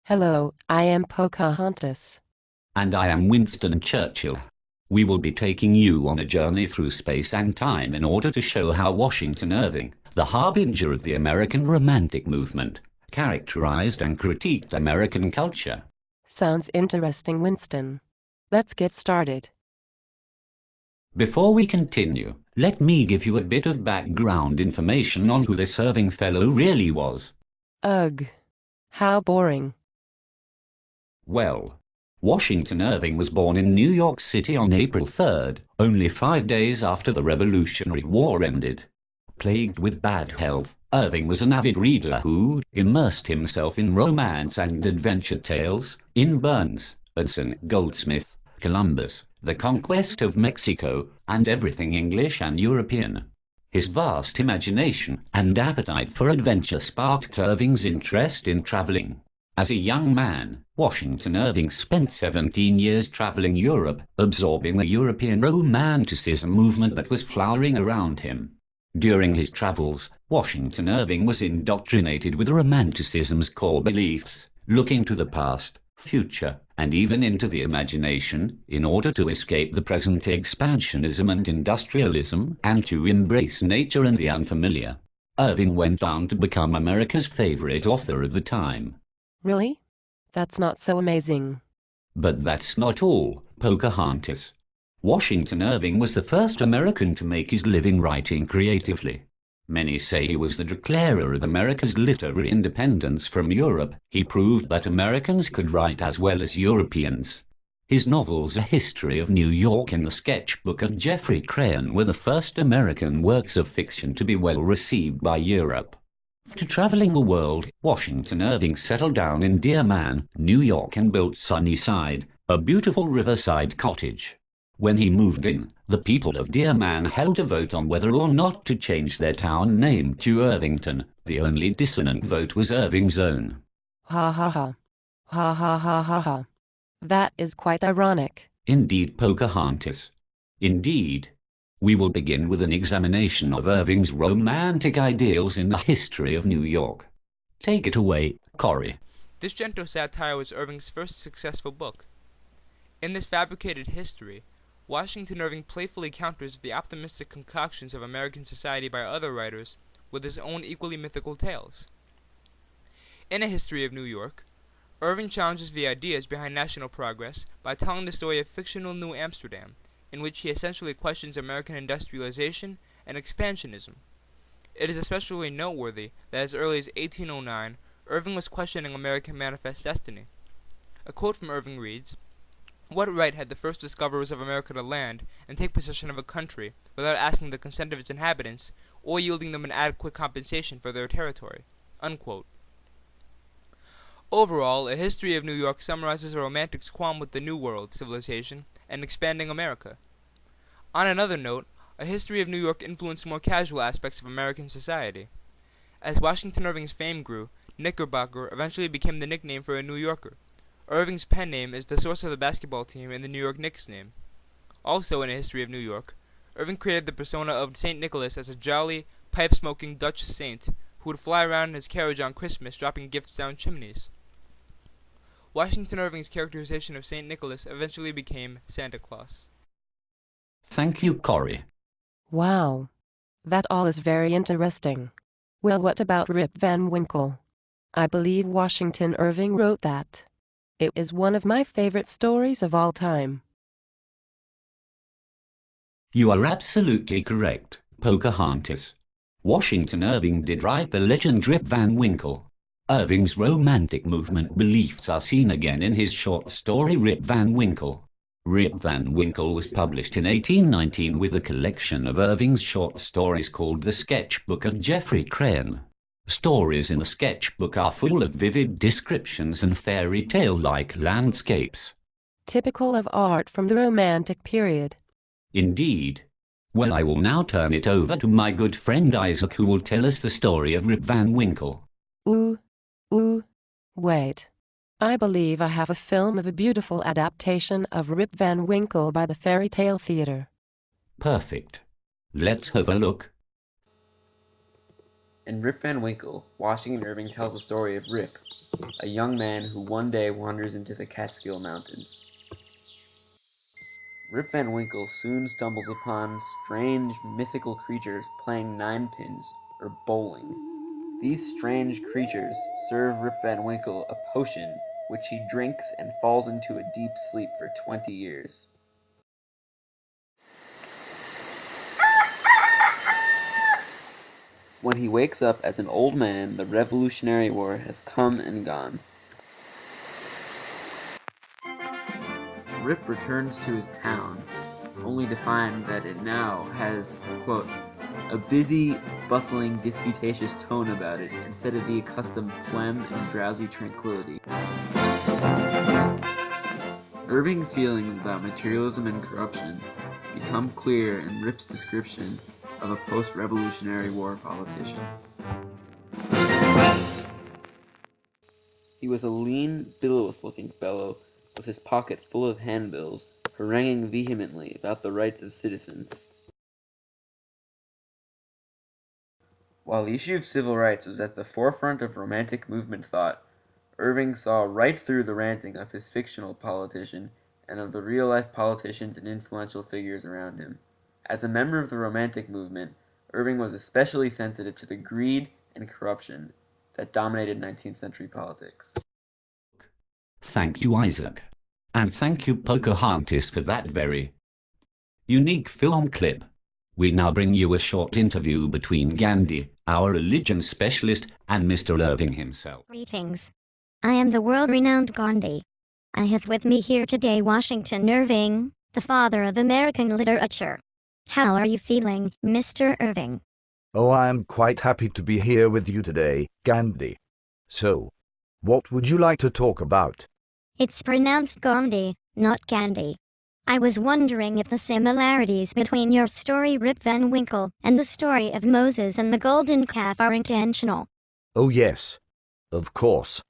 Hello, I am Pocahontas. And I am Winston Churchill. We will be taking you on a journey through space and time in order to show how Washington Irving, the harbinger of the American Romantic movement, characterized and critiqued American culture. Sounds interesting, Winston. Let's get started. Before we continue, let me give you a bit of background information on who this Irving fellow really was. Ugh. How boring. Well, Washington Irving was born in New York City on April 3rd, only 5 days after the Revolutionary War ended. Plagued with bad health, Irving was an avid reader who immersed himself in romance and adventure tales, in Burns, Hudson, Goldsmith, Columbus, the conquest of Mexico, and everything English and European. His vast imagination and appetite for adventure sparked Irving's interest in traveling. As a young man, Washington Irving spent 17 years traveling Europe, absorbing the European Romanticism movement that was flowering around him. During his travels, Washington Irving was indoctrinated with Romanticism's core beliefs, looking to the past, future, and even into the imagination, in order to escape the present expansionism and industrialism, and to embrace nature and the unfamiliar. Irving went on to become America's favorite author of the time. Really? That's not so amazing. But that's not all, Pocahontas. Washington Irving was the first American to make his living writing creatively. Many say he was the declarer of America's literary independence from Europe. He proved that Americans could write as well as Europeans. His novels A History of New York and The Sketchbook of Geoffrey Crayon were the first American works of fiction to be well received by Europe. After traveling the world, Washington Irving settled down in Deer Man, New York and built Sunnyside, a beautiful riverside cottage. When he moved in, the people of Deer Man held a vote on whether or not to change their town name to Irvington. The only dissonant vote was Irving's own. Ha ha ha. Ha ha ha ha ha. That is quite ironic. Indeed, Pocahontas. Indeed. We will begin with an examination of Irving's romantic ideals in the history of New York. Take it away, Cory. This gentle satire was Irving's first successful book. In this fabricated history, Washington Irving playfully counters the optimistic concoctions of American society by other writers with his own equally mythical tales. In A History of New York, Irving challenges the ideas behind national progress by telling the story of fictional New Amsterdam, in which he essentially questions American industrialization and expansionism. It is especially noteworthy that as early as 1809, Irving was questioning American manifest destiny. A quote from Irving reads, "What right had the first discoverers of America to land and take possession of a country without asking the consent of its inhabitants or yielding them an adequate compensation for their territory?" Unquote. Overall, A History of New York summarizes a romantic's qualm with the New World civilization and expanding America. On another note, A History of New York influenced more casual aspects of American society. As Washington Irving's fame grew, Knickerbocker eventually became the nickname for a New Yorker. Irving's pen name is the source of the basketball team in the New York Knicks name. Also in A History of New York, Irving created the persona of St. Nicholas as a jolly, pipe-smoking Dutch saint who would fly around in his carriage on Christmas dropping gifts down chimneys. Washington Irving's characterization of St. Nicholas eventually became Santa Claus. Thank you, Cory. Wow. That all is very interesting. Well, what about Rip Van Winkle? I believe Washington Irving wrote that. It is one of my favorite stories of all time. You are absolutely correct, Pocahontas. Washington Irving did write the legend Rip Van Winkle. Irving's romantic movement beliefs are seen again in his short story Rip Van Winkle. Rip Van Winkle was published in 1819 with a collection of Irving's short stories called The Sketchbook of Geoffrey Crayon. Stories in the sketchbook are full of vivid descriptions and fairy tale-like landscapes. Typical of art from the Romantic period. Indeed. Well, I will now turn it over to my good friend Isaac, who will tell us the story of Rip Van Winkle. Wait. I believe I have a film of a beautiful adaptation of Rip Van Winkle by the Fairy Tale Theater. Perfect. Let's have a look. In Rip Van Winkle, Washington Irving tells the story of Rip, a young man who one day wanders into the Catskill Mountains. Rip Van Winkle soon stumbles upon strange mythical creatures playing ninepins, or bowling. These strange creatures serve Rip Van Winkle a potion, which he drinks and falls into a deep sleep for 20 years. When he wakes up as an old man, the Revolutionary War has come and gone. Rip returns to his town, only to find that it now has, quote, a busy, bustling, disputatious tone about it instead of the accustomed phlegm and drowsy tranquility. Irving's feelings about materialism and corruption become clear in Rip's description of a post-Revolutionary War politician. He was a lean, billows-looking fellow with his pocket full of handbills, haranguing vehemently about the rights of citizens. While the issue of civil rights was at the forefront of Romantic movement thought, Irving saw right through the ranting of his fictional politician and of the real-life politicians and influential figures around him. As a member of the Romantic movement, Irving was especially sensitive to the greed and corruption that dominated 19th century politics. Thank you, Isaac. And thank you, Pocahontas, for that very unique film clip. We now bring you a short interview between Gandhi, our religion specialist, and Mr. Irving himself. Greetings. I am the world-renowned Gandhi. I have with me here today Washington Irving, the father of American literature. How are you feeling, Mr. Irving? Oh, I am quite happy to be here with you today, Gandhi. So, what would you like to talk about? It's pronounced Gandhi, not Gandhi. I was wondering if the similarities between your story Rip Van Winkle and the story of Moses and the golden calf are intentional. Oh yes. Of course.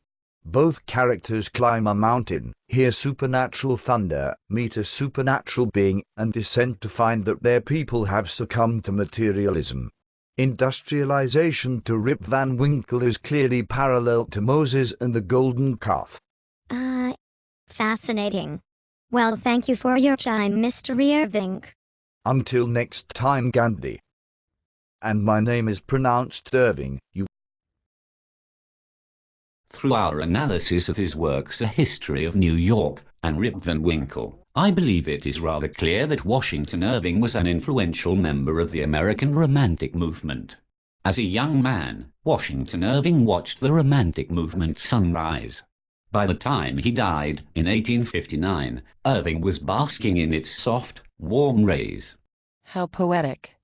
Both characters climb a mountain, hear supernatural thunder, meet a supernatural being, and descend to find that their people have succumbed to materialism. Industrialization to Rip Van Winkle is clearly parallel to Moses and the golden calf. Fascinating. Well, thank you for your time, Mr. Irving. Until next time, Gandhi. And my name is pronounced Irving, you. Through our analysis of his works A History of New York and Rip Van Winkle, I believe it is rather clear that Washington Irving was an influential member of the American Romantic movement. As a young man, Washington Irving watched the Romantic movement sunrise. By the time he died, in 1859, Irving was basking in its soft, warm rays. How poetic.